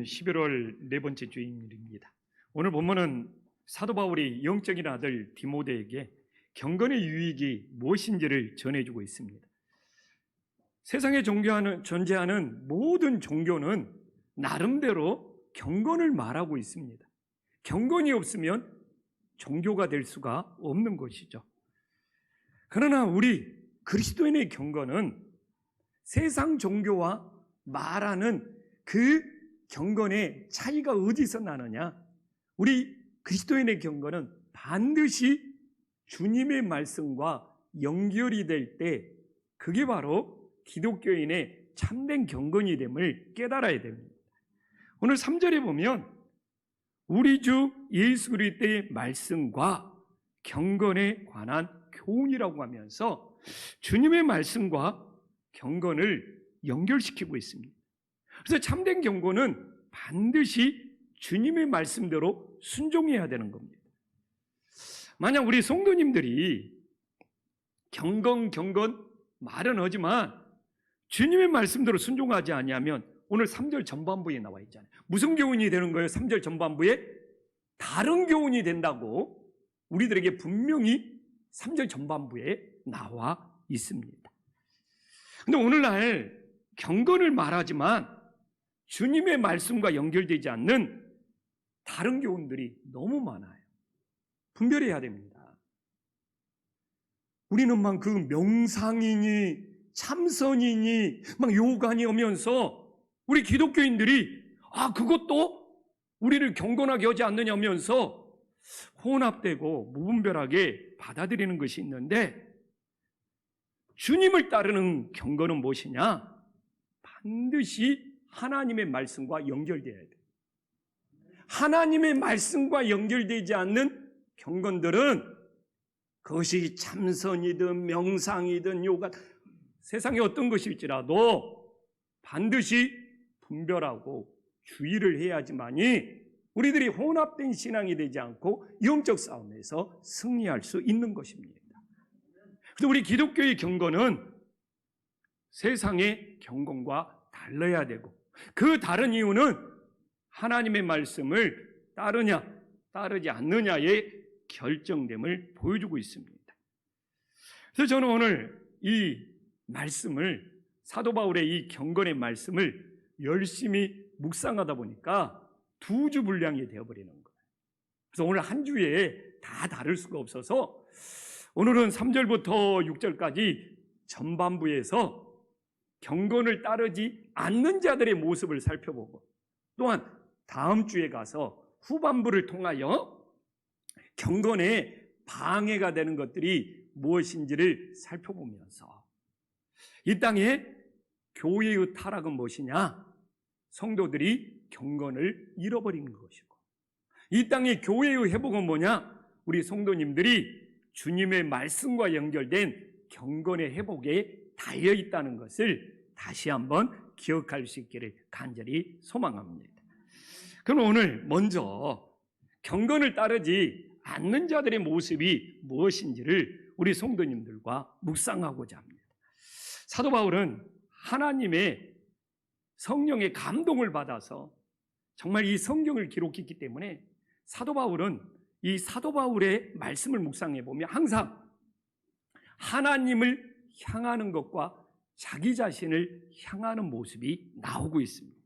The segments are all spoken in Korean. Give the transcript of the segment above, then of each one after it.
11월 네 번째 주일입니다. 오늘 본문은 사도 바울이 영적인 아들 디모데에게 경건의 유익이 무엇인지를 전해주고 있습니다. 세상에 존재하는 모든 종교는 나름대로 경건을 말하고 있습니다. 경건이 없으면 종교가 될 수가 없는 것이죠. 그러나 우리 그리스도인의 경건은 세상 종교와 말하는 그 경건의 차이가 어디서 나느냐? 우리 그리스도인의 경건은 반드시 주님의 말씀과 연결이 될 때 그게 바로 기독교인의 참된 경건이 됨을 깨달아야 됩니다. 오늘 3절에 보면 우리 주 예수 그리스도의 말씀과 경건에 관한 교훈이라고 하면서 주님의 말씀과 경건을 연결시키고 있습니다. 그래서 참된 경건은 반드시 주님의 말씀대로 순종해야 되는 겁니다. 만약 우리 성도님들이 경건 말은 하지만 주님의 말씀대로 순종하지 아니하면 오늘 3절 전반부에 나와 있잖아요. 무슨 교훈이 되는 거예요? 3절 전반부에 다른 교훈이 된다고 우리들에게 분명히 3절 전반부에 나와 있습니다. 그런데 오늘날 경건을 말하지만 주님의 말씀과 연결되지 않는 다른 교훈들이 너무 많아요. 분별해야 됩니다. 우리는 막 그 명상이니 참선이니 막 요간이 오면서 우리 기독교인들이 그것도 우리를 경건하게 하지 않느냐면서 혼합되고 무분별하게 받아들이는 것이 있는데, 주님을 따르는 경건은 무엇이냐? 반드시 하나님의 말씀과 연결되어야 돼요. 하나님의 말씀과 연결되지 않는 경건들은 그것이 참선이든 명상이든 요가, 세상에 어떤 것일지라도 반드시 분별하고 주의를 해야지만이 우리들이 혼합된 신앙이 되지 않고 영적 싸움에서 승리할 수 있는 것입니다. 그래서 우리 기독교의 경건은 세상의 경건과 달라야 되고, 그 다른 이유는 하나님의 말씀을 따르냐 따르지 않느냐의 결정됨을 보여주고 있습니다. 그래서 저는 오늘 이 말씀을, 사도 바울의 이 경건의 말씀을 열심히 묵상하다 보니까 두 주 분량이 되어버리는 거예요. 그래서 오늘 한 주에 다 다룰 수가 없어서 오늘은 3절부터 6절까지 전반부에서 경건을 따르지 않는 자들의 모습을 살펴보고, 또한 다음 주에 가서 후반부를 통하여 경건에 방해가 되는 것들이 무엇인지를 살펴보면서, 이 땅에 교회의 타락은 무엇이냐? 성도들이 경건을 잃어버린 것이고, 이 땅의 교회의 회복은 뭐냐? 우리 성도님들이 주님의 말씀과 연결된 경건의 회복에 달려 있다는 것을 다시 한번 기억할 수 있기를 간절히 소망합니다. 그럼 오늘 먼저 경건을 따르지 않는 자들의 모습이 무엇인지를 우리 성도님들과 묵상하고자 합니다. 사도 바울은 하나님의 성령의 감동을 받아서 정말 이 성경을 기록했기 때문에 사도 바울은 이 사도 바울의 말씀을 묵상해 보면 항상 하나님을 향하는 것과 자기 자신을 향하는 모습이 나오고 있습니다.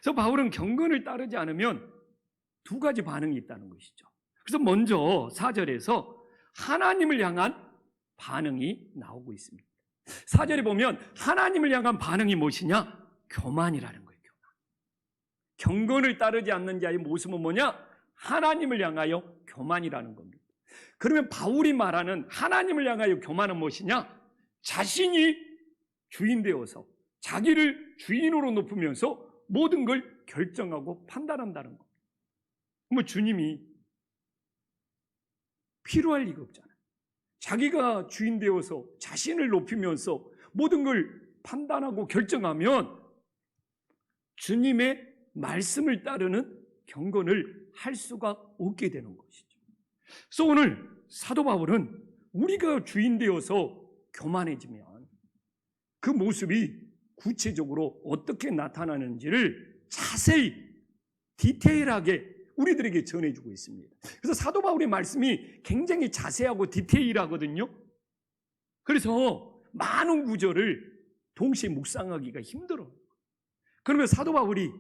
그래서 바울은 경건을 따르지 않으면 두 가지 반응이 있다는 것이죠. 그래서 먼저 4절에서 하나님을 향한 반응이 나오고 있습니다. 4절에 보면 하나님을 향한 반응이 무엇이냐? 교만이라는 거예요. 교만. 경건을 따르지 않는 자의 모습은 뭐냐? 하나님을 향하여 교만이라는 겁니다. 그러면 바울이 말하는 하나님을 향하여 교만은 무엇이냐? 자신이 주인 되어서 자기를 주인으로 높으면서 모든 걸 결정하고 판단한다는 겁니다. 그러면 주님이 필요할 리가 없잖아요. 자기가 주인 되어서 자신을 높이면서 모든 걸 판단하고 결정하면 주님의 말씀을 따르는 경건을 할 수가 없게 되는 것이죠. 그래서 오늘 사도 바울은 우리가 주인 되어서 교만해지면 그 모습이 구체적으로 어떻게 나타나는지를 자세히 디테일하게 우리들에게 전해주고 있습니다. 그래서 사도 바울의 말씀이 굉장히 자세하고 디테일하거든요. 그래서 많은 구절을 동시에 묵상하기가 힘들어요. 그러면 사도 바울이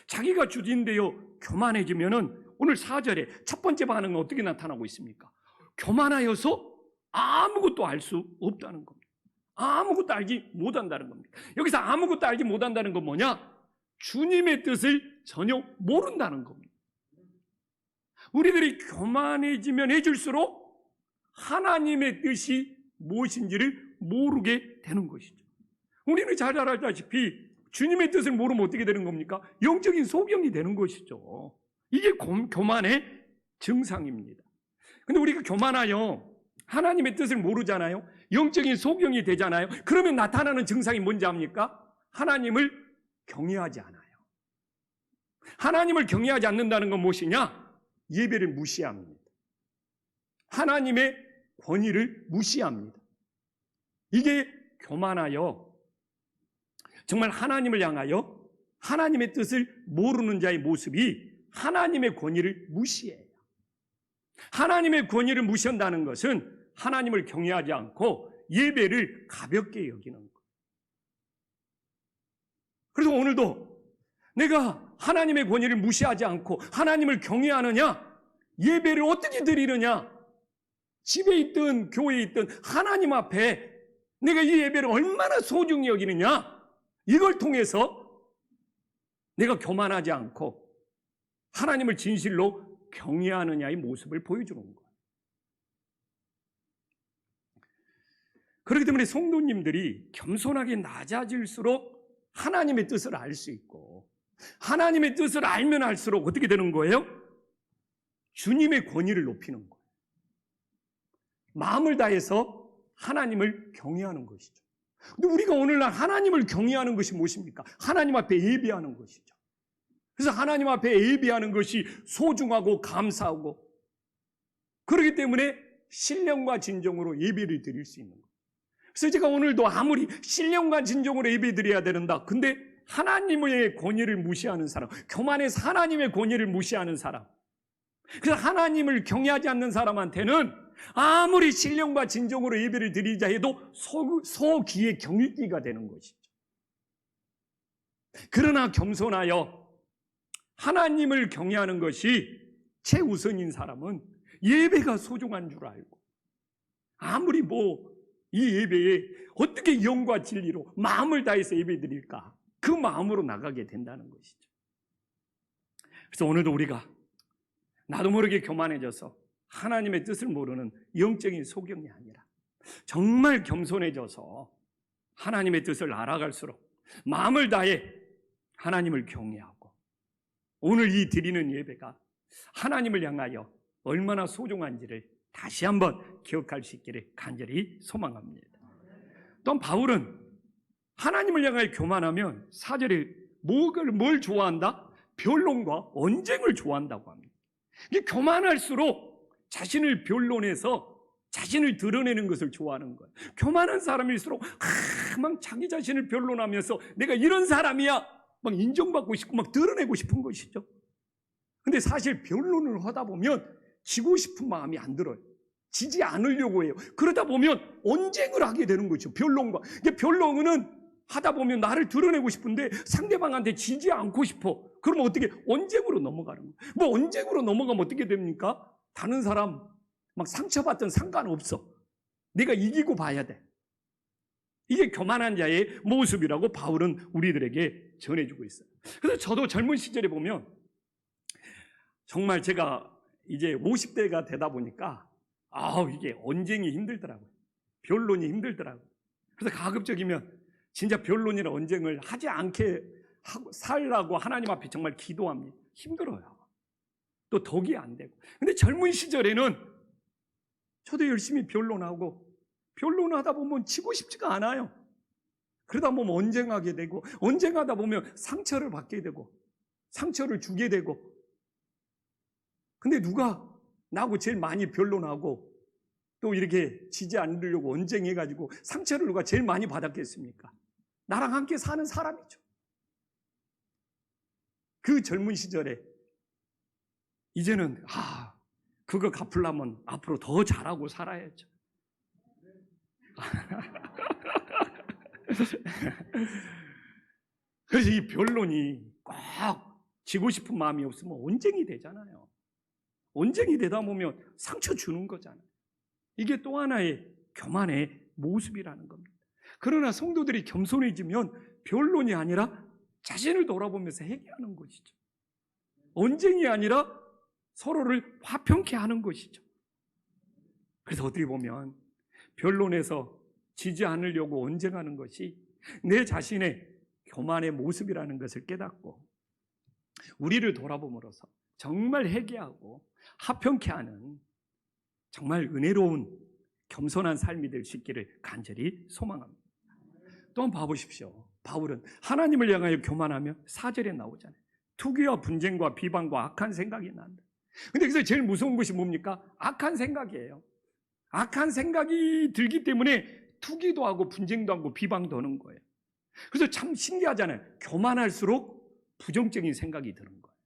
자기가 주진되어 교만해지면은 오늘 4절에 첫 번째 반응은 어떻게 나타나고 있습니까? 교만하여서 아무것도 알 수 없다는 겁니다. 아무것도 알지 못한다는 겁니다. 여기서 아무것도 알지 못한다는 건 뭐냐? 주님의 뜻을 전혀 모른다는 겁니다. 우리들이 교만해지면 해질수록 하나님의 뜻이 무엇인지를 모르게 되는 것이죠. 우리는 잘 알다시피 주님의 뜻을 모르면 어떻게 되는 겁니까? 영적인 소경이 되는 것이죠. 이게 교만의 증상입니다. 근데 우리가 교만하여 하나님의 뜻을 모르잖아요. 영적인 소경이 되잖아요. 그러면 나타나는 증상이 뭔지 압니까? 하나님을 경외하지 않아요. 하나님을 경외하지 않는다는 건 무엇이냐? 예배를 무시합니다. 하나님의 권위를 무시합니다. 이게 교만하여 정말 하나님을 향하여 하나님의 뜻을 모르는 자의 모습이 하나님의 권위를 무시해요. 하나님의 권위를 무시한다는 것은 하나님을 경외하지 않고 예배를 가볍게 여기는 거예요. 그래서 오늘도 내가 하나님의 권위를 무시하지 않고 하나님을 경외하느냐? 예배를 어떻게 드리느냐? 집에 있든 교회에 있든 하나님 앞에 내가 이 예배를 얼마나 소중히 여기느냐? 이걸 통해서 내가 교만하지 않고 하나님을 진실로 경외하느냐의 모습을 보여주는 거예요. 그렇기 때문에 성도님들이 겸손하게 낮아질수록 하나님의 뜻을 알 수 있고 하나님의 뜻을 알면 알수록 어떻게 되는 거예요? 주님의 권위를 높이는 거예요. 마음을 다해서 하나님을 경외하는 것이죠. 근데 우리가 오늘날 하나님을 경외하는 것이 무엇입니까? 하나님 앞에 예배하는 것이죠. 그래서 하나님 앞에 예배하는 것이 소중하고 감사하고 그렇기 때문에 신령과 진정으로 예배를 드릴 수 있는 거예요. 그래서 제가 오늘도 아무리 신령과 진정으로 예배 드려야 되는다. 근데 하나님의 권위를 무시하는 사람, 교만해서 하나님의 권위를 무시하는 사람, 그래서 하나님을 경외하지 않는 사람한테는 아무리 신령과 진정으로 예배를 드리자 해도 소기의 경읽기가 되는 것이죠. 그러나 겸손하여 하나님을 경외하는 것이 최우선인 사람은 예배가 소중한 줄 알고 아무리 이 예배에 어떻게 영과 진리로 마음을 다해서 예배 드릴까? 그 마음으로 나가게 된다는 것이죠. 그래서 오늘도 우리가 나도 모르게 교만해져서 하나님의 뜻을 모르는 영적인 소경이 아니라 정말 겸손해져서 하나님의 뜻을 알아갈수록 마음을 다해 하나님을 경외하고 오늘 이 드리는 예배가 하나님을 향하여 얼마나 소중한지를 다시 한번 기억할 수 있기를 간절히 소망합니다. 또한 바울은 하나님을 향하여 교만하면 4절에 뭘 좋아한다? 변론과 언쟁을 좋아한다고 합니다. 이게 교만할수록 자신을 변론해서 자신을 드러내는 것을 좋아하는 거예요. 교만한 사람일수록 막 자기 자신을 변론하면서 내가 이런 사람이야 막 인정받고 싶고 막 드러내고 싶은 것이죠. 근데 사실 변론을 하다 보면 지고 싶은 마음이 안 들어요. 지지 않으려고 해요. 그러다 보면 언쟁을 하게 되는 거죠. 변론과. 변론은 하다 보면 나를 드러내고 싶은데 상대방한테 지지 않고 싶어. 그러면 어떻게 언쟁으로 넘어가는 거예요. 언쟁으로 넘어가면 어떻게 됩니까? 다른 사람 막 상처받든 상관없어. 내가 이기고 봐야 돼. 이게 교만한 자의 모습이라고 바울은 우리들에게 전해주고 있어요. 그래서 저도 젊은 시절에 보면 정말 제가 이제 50대가 되다 보니까 이게 언쟁이 힘들더라고요. 변론이 힘들더라고요. 그래서 가급적이면 진짜 변론이나 언쟁을 하지 않게 살라고 하나님 앞에 정말 기도합니다. 힘들어요. 또 덕이 안 되고. 근데 젊은 시절에는 저도 열심히 변론하고 변론하다 보면 지고 싶지가 않아요. 그러다 보면 언쟁하게 되고 언쟁하다 보면 상처를 받게 되고 상처를 주게 되고. 근데 누가 나하고 제일 많이 변론하고 또 이렇게 지지 않으려고 언쟁해가지고 상처를 누가 제일 많이 받았겠습니까? 나랑 함께 사는 사람이죠. 그 젊은 시절에 이제는 그거 갚으려면 앞으로 더 잘하고 살아야죠. 그래서 이 변론이 꼭 지고 싶은 마음이 없으면 온쟁이 되잖아요. 온쟁이 되다 보면 상처 주는 거잖아요. 이게 또 하나의 교만의 모습이라는 겁니다. 그러나 성도들이 겸손해지면 변론이 아니라 자신을 돌아보면서 회개하는 것이죠. 언쟁이 아니라 서로를 화평케 하는 것이죠. 그래서 어떻게 보면 변론에서 지지 않으려고 언쟁하는 것이 내 자신의 교만의 모습이라는 것을 깨닫고 우리를 돌아봄으로써 정말 회개하고 화평케 하는 정말 은혜로운 겸손한 삶이 될 수 있기를 간절히 소망합니다. 또 한번 봐보십시오. 바울은 하나님을 향하여 교만하며 4절에 나오잖아요. 투기와 분쟁과 비방과 악한 생각이 난다. 근데 여기서 제일 무서운 것이 뭡니까? 악한 생각이에요. 악한 생각이 들기 때문에 투기도 하고 분쟁도 하고 비방도 하는 거예요. 그래서 참 신기하잖아요. 교만할수록 부정적인 생각이 드는 거예요.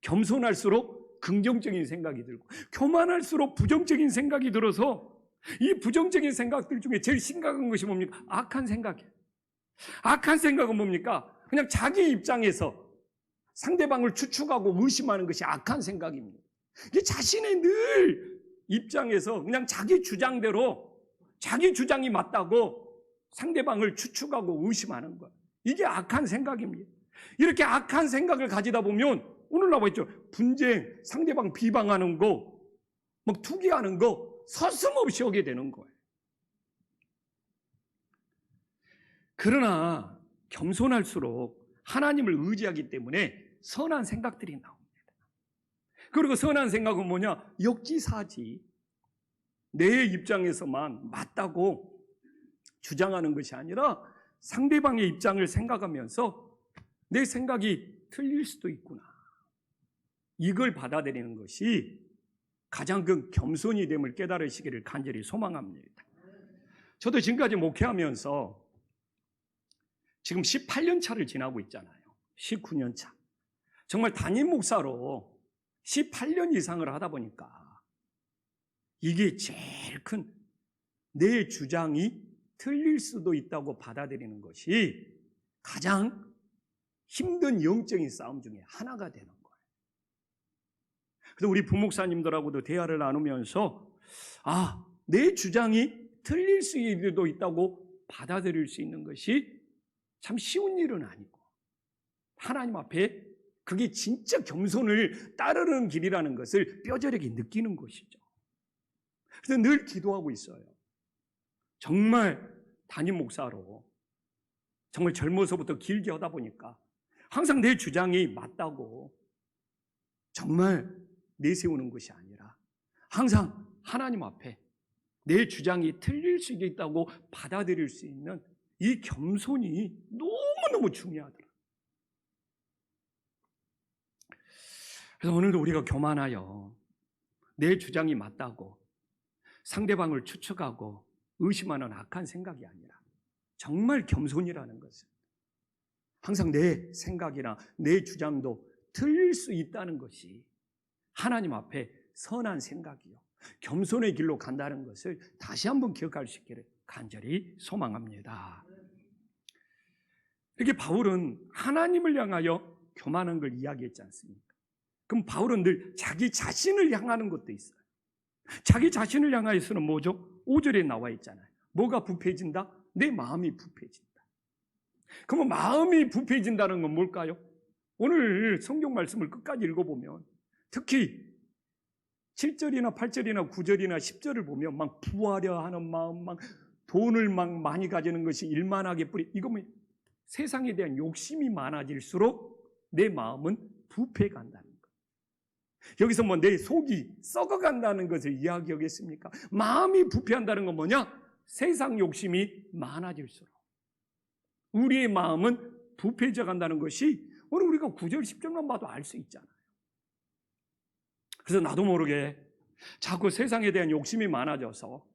겸손할수록 긍정적인 생각이 들고, 교만할수록 부정적인 생각이 들어서 이 부정적인 생각들 중에 제일 심각한 것이 뭡니까? 악한 생각이에요. 악한 생각은 뭡니까? 그냥 자기 입장에서 상대방을 추측하고 의심하는 것이 악한 생각입니다. 이게 자신의 늘 입장에서 그냥 자기 주장대로 자기 주장이 맞다고 상대방을 추측하고 의심하는 거예요. 이게 악한 생각입니다. 이렇게 악한 생각을 가지다 보면 오늘 나와 있죠. 분쟁, 상대방 비방하는 거, 막 투기하는 거 서슴없이 하게 되는 거예요. 그러나 겸손할수록 하나님을 의지하기 때문에 선한 생각들이 나옵니다. 그리고 선한 생각은 뭐냐? 역지사지. 내 입장에서만 맞다고 주장하는 것이 아니라 상대방의 입장을 생각하면서 내 생각이 틀릴 수도 있구나. 이걸 받아들이는 것이 가장 큰 겸손이 됨을 깨달으시기를 간절히 소망합니다. 저도 지금까지 목회하면서 지금 18년 차를 지나고 있잖아요. 19년 차. 정말 담임 목사로 18년 이상을 하다 보니까 이게 제일 큰 내 주장이 틀릴 수도 있다고 받아들이는 것이 가장 힘든 영적인 싸움 중에 하나가 되는 거예요. 그래서 우리 부목사님들하고도 대화를 나누면서 내 주장이 틀릴 수도 있다고 받아들일 수 있는 것이 참 쉬운 일은 아니고 하나님 앞에 그게 진짜 겸손을 따르는 길이라는 것을 뼈저리게 느끼는 것이죠. 그래서 늘 기도하고 있어요. 정말 담임 목사로 정말 젊어서부터 길게 하다 보니까 항상 내 주장이 맞다고 정말 내세우는 것이 아니라 항상 하나님 앞에 내 주장이 틀릴 수 있다고 받아들일 수 있는 이 겸손이 너무너무 중요하더라. 그래서 오늘도 우리가 교만하여 내 주장이 맞다고 상대방을 추측하고 의심하는 악한 생각이 아니라 정말 겸손이라는 것은 항상 내 생각이나 내 주장도 틀릴 수 있다는 것이 하나님 앞에 선한 생각이요 겸손의 길로 간다는 것을 다시 한번 기억할 수 있기를 간절히 소망합니다. 이렇게 바울은 하나님을 향하여 교만한 걸 이야기했지 않습니까? 그럼 바울은 늘 자기 자신을 향하는 것도 있어요. 자기 자신을 향하여서는 뭐죠? 5절에 나와 있잖아요. 뭐가 부패해진다? 내 마음이 부패해진다. 그러면 마음이 부패해진다는 건 뭘까요? 오늘 성경 말씀을 끝까지 읽어보면 특히 7절이나 8절이나 9절이나 10절을 보면 막 부하려 하는 마음, 막 돈을 막 많이 가지는 것이 일만하게 뿌리, 이거 뭐 세상에 대한 욕심이 많아질수록 내 마음은 부패간다는 거예요. 여기서 뭐 내 속이 썩어간다는 것을 이야기하겠습니까? 마음이 부패한다는 건 뭐냐? 세상 욕심이 많아질수록 우리의 마음은 부패져 간다는 것이 오늘 우리가 9절, 10절만 봐도 알 수 있잖아요. 그래서 나도 모르게 자꾸 세상에 대한 욕심이 많아져서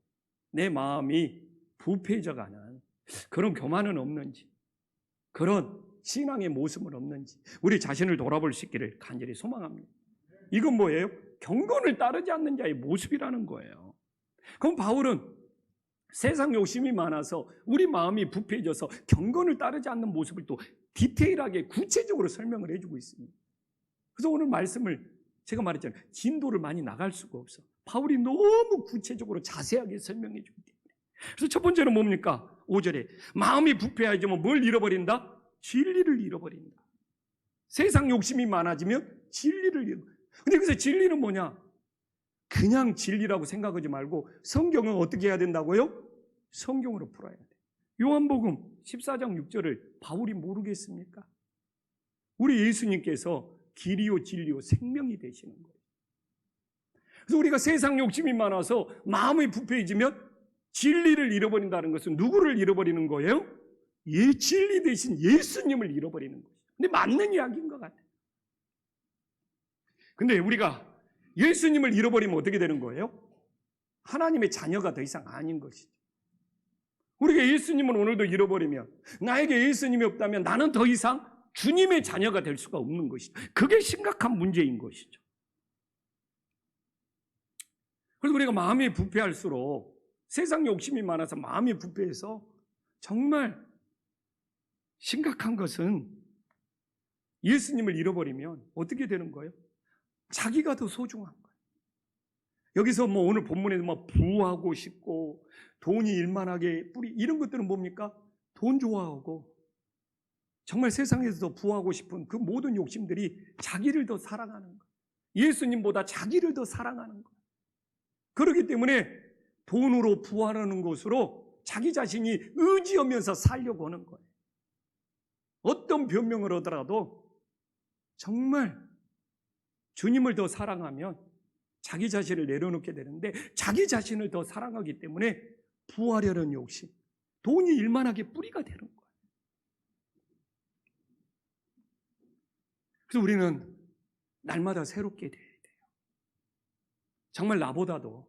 내 마음이 부패져 가는 그런 교만은 없는지, 그런 신앙의 모습은 없는지 우리 자신을 돌아볼 수 있기를 간절히 소망합니다. 이건 뭐예요? 경건을 따르지 않는 자의 모습이라는 거예요. 그럼 바울은 세상 욕심이 많아서 우리 마음이 부패해져서 경건을 따르지 않는 모습을 또 디테일하게 구체적으로 설명을 해주고 있습니다. 그래서 오늘 말씀을 제가 말했잖아요. 진도를 많이 나갈 수가 없어. 바울이 너무 구체적으로 자세하게 설명해 주기 때문에. 그래서 첫 번째는 뭡니까? 5절에 마음이 부패하지면 뭘 잃어버린다? 진리를 잃어버린다. 세상 욕심이 많아지면 진리를 잃어버린다. 근데 그래서 진리는 뭐냐? 그냥 진리라고 생각하지 말고 성경은 어떻게 해야 된다고요? 성경으로 풀어야 돼. 요한복음 14장 6절을 바울이 모르겠습니까? 우리 예수님께서 길이요 진리요 생명이 되시는 거예요. 그래서 우리가 세상 욕심이 많아서 마음이 부패해지면 진리를 잃어버린다는 것은 누구를 잃어버리는 거예요? 진리 대신 예수님을 잃어버리는 거예요. 근데 맞는 이야기인 것 같아요. 근데 우리가 예수님을 잃어버리면 어떻게 되는 거예요? 하나님의 자녀가 더 이상 아닌 것이죠. 우리가 예수님을 오늘도 잃어버리면, 나에게 예수님이 없다면 나는 더 이상 주님의 자녀가 될 수가 없는 것이죠. 그게 심각한 문제인 것이죠. 그래서 우리가 마음이 부패할수록, 세상 욕심이 많아서 마음이 부패해서 정말 심각한 것은 예수님을 잃어버리면 어떻게 되는 거예요? 자기가 더 소중한 거예요. 여기서 오늘 본문에 부하고 싶고 돈이 일만하게 뿌리 이런 것들은 뭡니까? 돈 좋아하고 정말 세상에서 더 부하고 싶은 그 모든 욕심들이 자기를 더 사랑하는 거예요. 예수님보다 자기를 더 사랑하는 거예요. 그렇기 때문에 돈으로 부하라는 것으로 자기 자신이 의지하면서 살려고 하는 거예요. 어떤 변명을 하더라도 정말 주님을 더 사랑하면 자기 자신을 내려놓게 되는데 자기 자신을 더 사랑하기 때문에 부하려는 욕심, 돈이 일만하게 뿌리가 되는 거예요. 그래서 우리는 날마다 새롭게 돼야 돼요. 정말 나보다도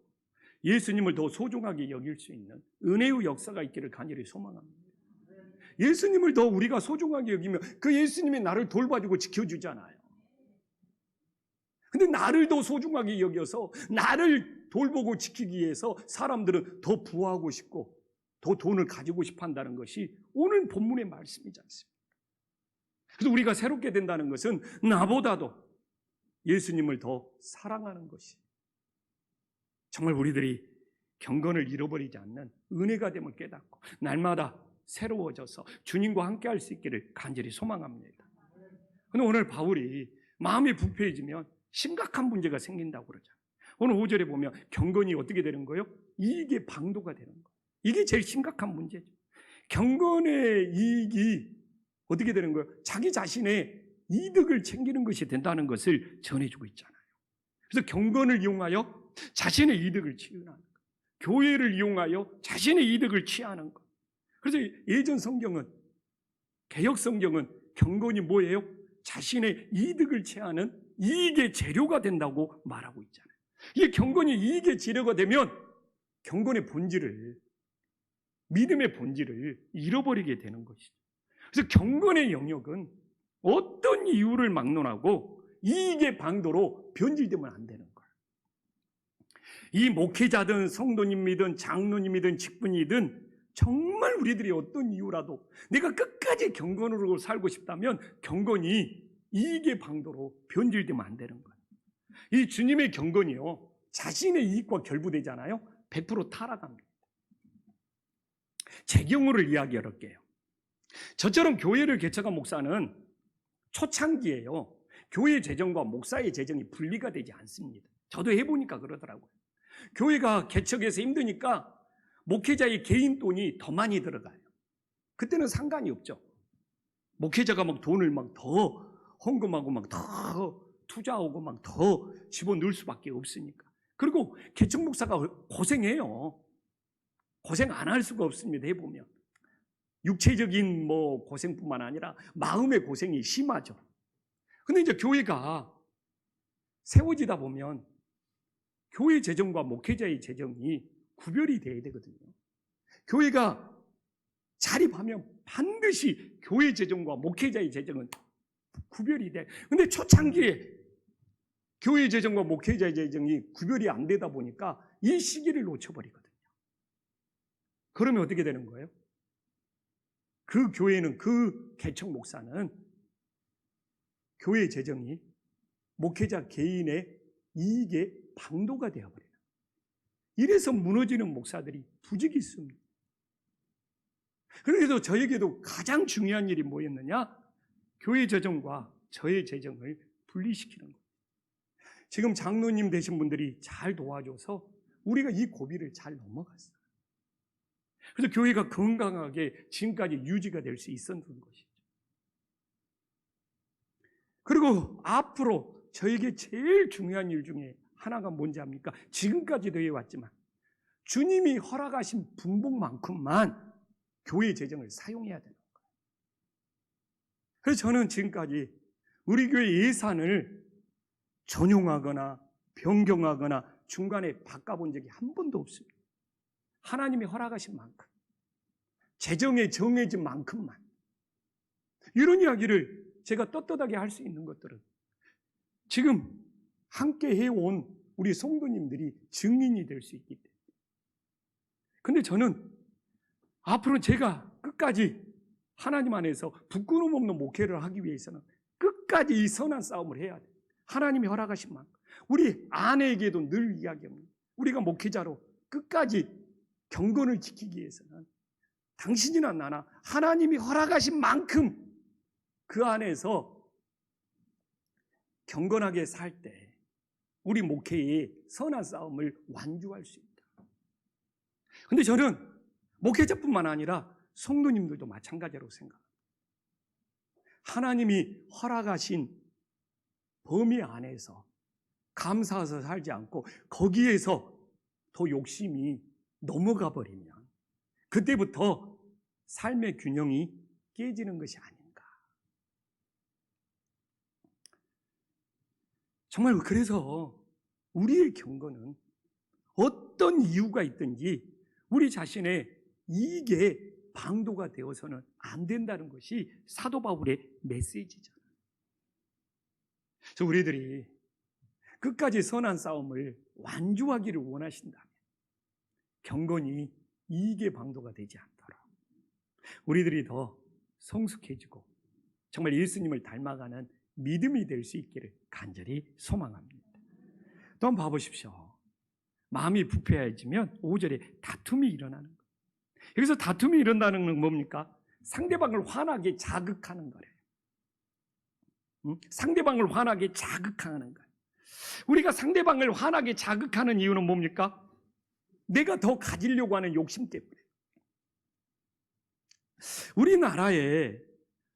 예수님을 더 소중하게 여길 수 있는 은혜의 역사가 있기를 간절히 소망합니다. 예수님을 더 우리가 소중하게 여기면 그 예수님이 나를 돌봐주고 지켜주잖아요. 근데 나를 더 소중하게 여겨서 나를 돌보고 지키기 위해서 사람들은 더 부하고 싶고 더 돈을 가지고 싶어 한다는 것이 오늘 본문의 말씀이지 않습니까? 그래서 우리가 새롭게 된다는 것은 나보다도 예수님을 더 사랑하는 것이 정말 우리들이 경건을 잃어버리지 않는 은혜가 됨을 깨닫고 날마다 새로워져서 주님과 함께 할 수 있기를 간절히 소망합니다. 그런데 오늘 바울이 마음이 부패해지면 심각한 문제가 생긴다고 그러잖아요. 오늘 5절에 보면 경건이 어떻게 되는 거예요? 이익의 방도가 되는 거예요. 이게 제일 심각한 문제죠. 경건의 이익이 어떻게 되는 거예요? 자기 자신의 이득을 챙기는 것이 된다는 것을 전해주고 있잖아요. 그래서 경건을 이용하여 자신의 이득을 취하는 것, 교회를 이용하여 자신의 이득을 취하는 것. 그래서 예전 성경은, 개역 성경은 경건이 뭐예요? 자신의 이득을 취하는 이익의 재료가 된다고 말하고 있잖아요. 이게 경건이 이익의 재료가 되면 경건의 본질을, 믿음의 본질을 잃어버리게 되는 것이죠. 그래서 경건의 영역은 어떤 이유를 막론하고 이익의 방도로 변질되면 안 되는 거예요. 이 목회자든 성도님이든 장로님이든 직분이든 정말 우리들이 어떤 이유라도 내가 끝까지 경건으로 살고 싶다면 경건이 이익의 방도로 변질되면 안 되는 거예요. 이 주님의 경건이요, 자신의 이익과 결부되잖아요. 100% 타락합니다. 제 경우를 이야기할게요. 저처럼 교회를 개척한 목사는 초창기에요, 교회 재정과 목사의 재정이 분리가 되지 않습니다. 저도 해보니까 그러더라고요. 교회가 개척해서 힘드니까 목회자의 개인 돈이 더 많이 들어가요. 그때는 상관이 없죠. 목회자가 돈을 더 헌금하고 더 투자하고 더 집어넣을 수밖에 없으니까. 그리고 개척 목사가 고생해요. 고생 안 할 수가 없습니다. 해보면 육체적인 고생뿐만 아니라 마음의 고생이 심하죠. 근데 이제 교회가 세워지다 보면 교회 재정과 목회자의 재정이 구별이 돼야 되거든요. 교회가 자립하면 반드시 교회 재정과 목회자의 재정은 구별이 돼. 근데 초창기에 교회 재정과 목회자의 재정이 구별이 안 되다 보니까 이 시기를 놓쳐버리거든요. 그러면 어떻게 되는 거예요? 그 교회는, 그 개척 목사는 교회 재정이 목회자 개인의 이익의 방도가 되어버려요. 이래서 무너지는 목사들이 부득이 있습니다. 그래도 저에게도 가장 중요한 일이 뭐였느냐? 교회 재정과 저의 재정을 분리시키는 거예요. 지금 장로님 되신 분들이 잘 도와줘서 우리가 이 고비를 잘 넘어갔어요. 그래서 교회가 건강하게 지금까지 유지가 될 수 있었던 것이죠. 그리고 앞으로 저에게 제일 중요한 일 중에 하나가 뭔지 압니까? 지금까지도 해왔지만 주님이 허락하신 분봉만큼만 교회 재정을 사용해야 되는 거예요. 그래서 저는 지금까지 우리 교회 예산을 전용하거나 변경하거나 중간에 바꿔본 적이 한 번도 없습니다. 하나님이 허락하신 만큼, 재정에 정해진 만큼만. 이런 이야기를 제가 떳떳하게 할 수 있는 것들은 지금 함께 해온 우리 성도님들이 증인이 될 수 있기 때문에. 근데 저는 앞으로 제가 끝까지 하나님 안에서 부끄러움 없는 목회를 하기 위해서는 끝까지 이 선한 싸움을 해야 돼요. 하나님이 허락하신 만큼. 우리 아내에게도 늘 이야기합니다. 우리가 목회자로 끝까지 경건을 지키기 위해서는 당신이나 나나 하나님이 허락하신 만큼 그 안에서 경건하게 살 때 우리 목회의 선한 싸움을 완주할 수 있다. 그런데 저는 목회자뿐만 아니라 성도님들도 마찬가지라고 생각합니다. 하나님이 허락하신 범위 안에서 감사해서 살지 않고 거기에서 더 욕심이 넘어가 버리면 그때부터 삶의 균형이 깨지는 것이 아닌가. 정말 그래서 우리의 경건은 어떤 이유가 있든지 우리 자신의 이익의 방도가 되어서는 안 된다는 것이 사도 바울의 메시지잖아요. 그래서 우리들이 끝까지 선한 싸움을 완주하기를 원하신다면 경건이 이익의 방도가 되지 않도록 우리들이 더 성숙해지고 정말 예수님을 닮아가는 믿음이 될 수 있기를 간절히 소망합니다. 또 한번 봐보십시오. 마음이 부패해지면 5절에 다툼이 일어나는 거예요. 여기서 다툼이 일어나는 건 뭡니까? 상대방을 화나게 자극하는 거래요. 상대방을 화나게 자극하는 거예요. 우리가 상대방을 화나게 자극하는 이유는 뭡니까? 내가 더 가지려고 하는 욕심 때문에. 우리나라에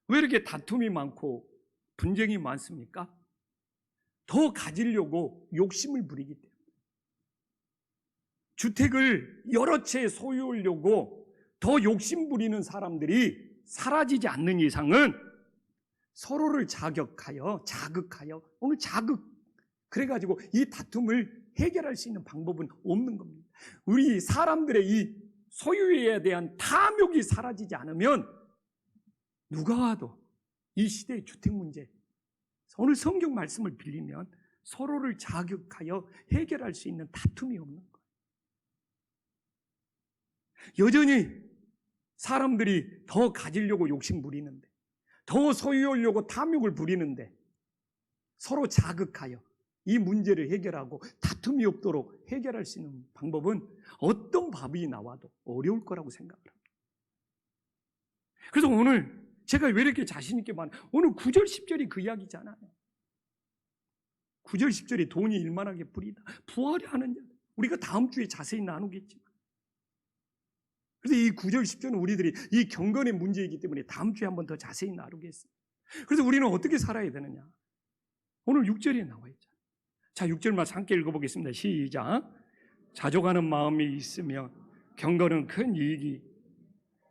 왜 이렇게 다툼이 많고 분쟁이 많습니까? 더 가지려고 욕심을 부리기 때문에. 주택을 여러 채 소유하려고 더 욕심 부리는 사람들이 사라지지 않는 이상은 서로를 자극하여 오늘 자극 그래가지고 이 다툼을 해결할 수 있는 방법은 없는 겁니다. 우리 사람들의 이 소유에 대한 탐욕이 사라지지 않으면 누가 와도 이 시대의 주택 문제, 오늘 성경 말씀을 빌리면 서로를 자극하여 해결할 수 있는 다툼이 없는 거예요. 여전히 사람들이 더 가지려고 욕심 부리는데, 더 소유하려고 탐욕을 부리는데 서로 자극하여 이 문제를 해결하고 다툼이 없도록 해결할 수 있는 방법은 어떤 법이 나와도 어려울 거라고 생각을 합니다. 그래서 오늘 제가 왜 이렇게 자신 있게 오늘 9절 10절이 그 이야기잖아요. 9절 10절이 돈이 일만하게 뿌리다 부활이 하는 자. 우리가 다음 주에 자세히 나누겠지만, 그래서 이 9절 10절은 우리들이 이 경건의 문제이기 때문에 다음 주에 한번 더 자세히 나누겠습니다. 그래서 우리는 어떻게 살아야 되느냐? 오늘 6절에 나와 있잖아요. 자, 6절 말씀 함께 읽어보겠습니다. 시작. 자족하는 마음이 있으면 경건은 큰 이익이.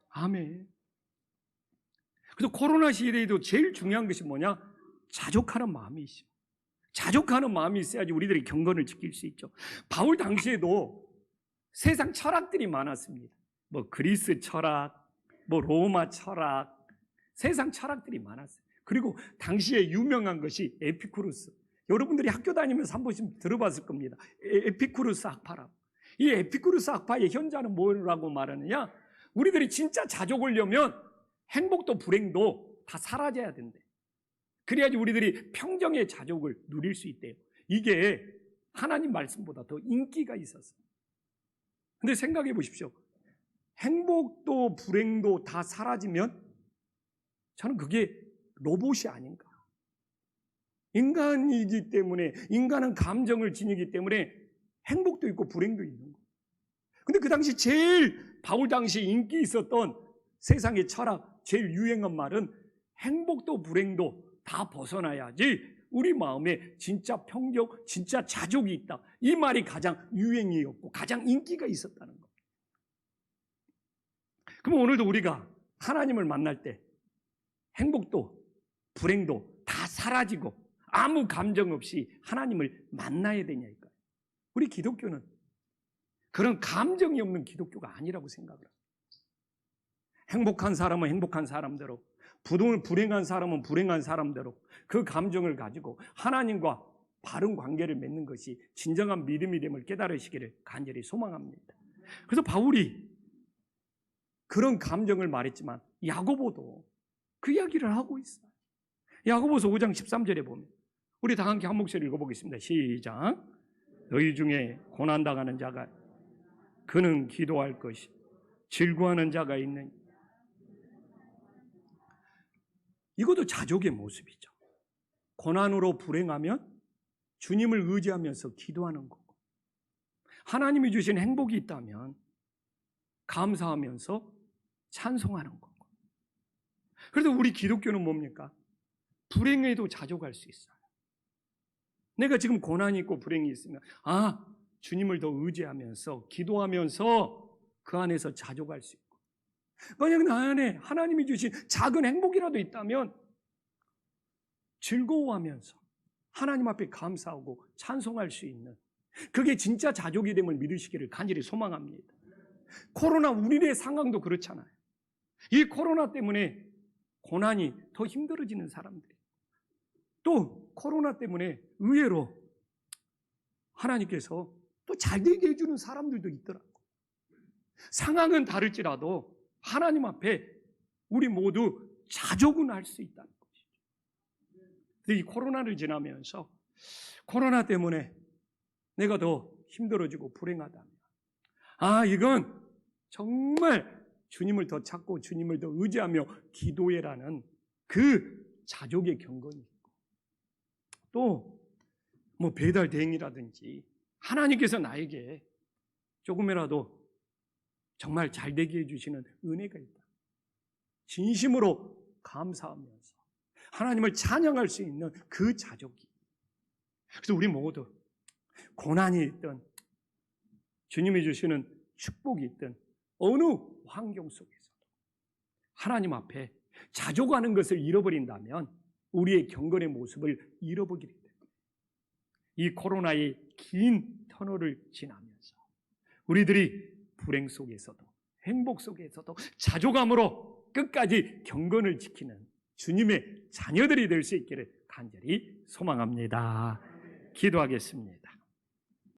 아멘. 그래서 코로나 시대에도 제일 중요한 것이 뭐냐? 자족하는 마음이 있어요. 자족하는 마음이 있어야지 우리들이 경건을 지킬 수 있죠. 바울 당시에도 세상 철학들이 많았습니다. 그리스 철학, 뭐 로마 철학, 세상 철학들이 많았어요. 그리고 당시에 유명한 것이 에피쿠루스. 여러분들이 학교 다니면서 한 번씩 들어봤을 겁니다. 에피쿠루스 학파라고. 이 에피쿠루스 학파의 현자는 뭐라고 말하느냐? 우리들이 진짜 자족하려면 행복도 불행도 다 사라져야 된대. 그래야지 우리들이 평정의 자족을 누릴 수 있대요. 이게 하나님 말씀보다 더 인기가 있었어요. 근데 생각해 보십시오. 행복도 불행도 다 사라지면 저는 그게 로봇이 아닌가. 인간이기 때문에, 인간은 감정을 지니기 때문에 행복도 있고 불행도 있는 거예요. 근데 그 당시 바울 당시 인기 있었던 세상의 철학, 제일 유행한 말은 행복도 불행도 다 벗어나야지 우리 마음에 진짜 평정, 진짜 자족이 있다. 이 말이 가장 유행이었고 가장 인기가 있었다는 겁니다. 그럼 오늘도 우리가 하나님을 만날 때 행복도 불행도 다 사라지고 아무 감정 없이 하나님을 만나야 되냐니까요. 우리 기독교는 그런 감정이 없는 기독교가 아니라고 생각을 합니다. 행복한 사람은 행복한 사람대로, 불행한 사람은 불행한 사람대로 그 감정을 가지고 하나님과 바른 관계를 맺는 것이 진정한 믿음이 됨을 깨달으시기를 간절히 소망합니다. 그래서 바울이 그런 감정을 말했지만 야고보도 그 이야기를 하고 있어요. 야고보서 5장 13절에 보면 우리 다 함께 한 목소리 읽어보겠습니다. 시작. 너희 중에 고난당하는 자가 그는 기도할 것이 즐거워하는 자가 있느니. 이것도 자족의 모습이죠. 고난으로 불행하면 주님을 의지하면서 기도하는 거고, 하나님이 주신 행복이 있다면 감사하면서 찬송하는 거고. 그래서 우리 기독교는 뭡니까? 불행에도 자족할 수 있어요. 내가 지금 고난이 있고 불행이 있으면 주님을 더 의지하면서 기도하면서 그 안에서 자족할 수 있고, 만약 나 안에 하나님이 주신 작은 행복이라도 있다면 즐거워하면서 하나님 앞에 감사하고 찬송할 수 있는, 그게 진짜 자족이 됨을 믿으시기를 간절히 소망합니다. 코로나 우리의 상황도 그렇잖아요. 이 코로나 때문에 고난이 더 힘들어지는 사람들이, 또 코로나 때문에 의외로 하나님께서 또 잘되게 해주는 사람들도 있더라고요. 상황은 다를지라도 하나님 앞에 우리 모두 자족은 할 수 있다는 것이죠. 근데 이 코로나를 지나면서 코로나 때문에 내가 더 힘들어지고 불행하다면 이건 정말 주님을 더 찾고 주님을 더 의지하며 기도해라는 그 자족의 경건이 있고, 또 뭐 배달 대행이라든지 하나님께서 나에게 조금이라도 정말 잘되게 해주시는 은혜가 있다. 진심으로 감사하면서 하나님을 찬양할 수 있는 그 자족이. 그래서 우리 모두 고난이 있든 주님이 주시는 축복이 있든 어느 환경 속에서도 하나님 앞에 자족하는 것을 잃어버린다면 우리의 경건의 모습을 잃어버리게 됩니다. 이 코로나의 긴 터널을 지나면서 우리들이 불행 속에서도 행복 속에서도 자족함으로 끝까지 경건을 지키는 주님의 자녀들이 될 수 있기를 간절히 소망합니다. 기도하겠습니다.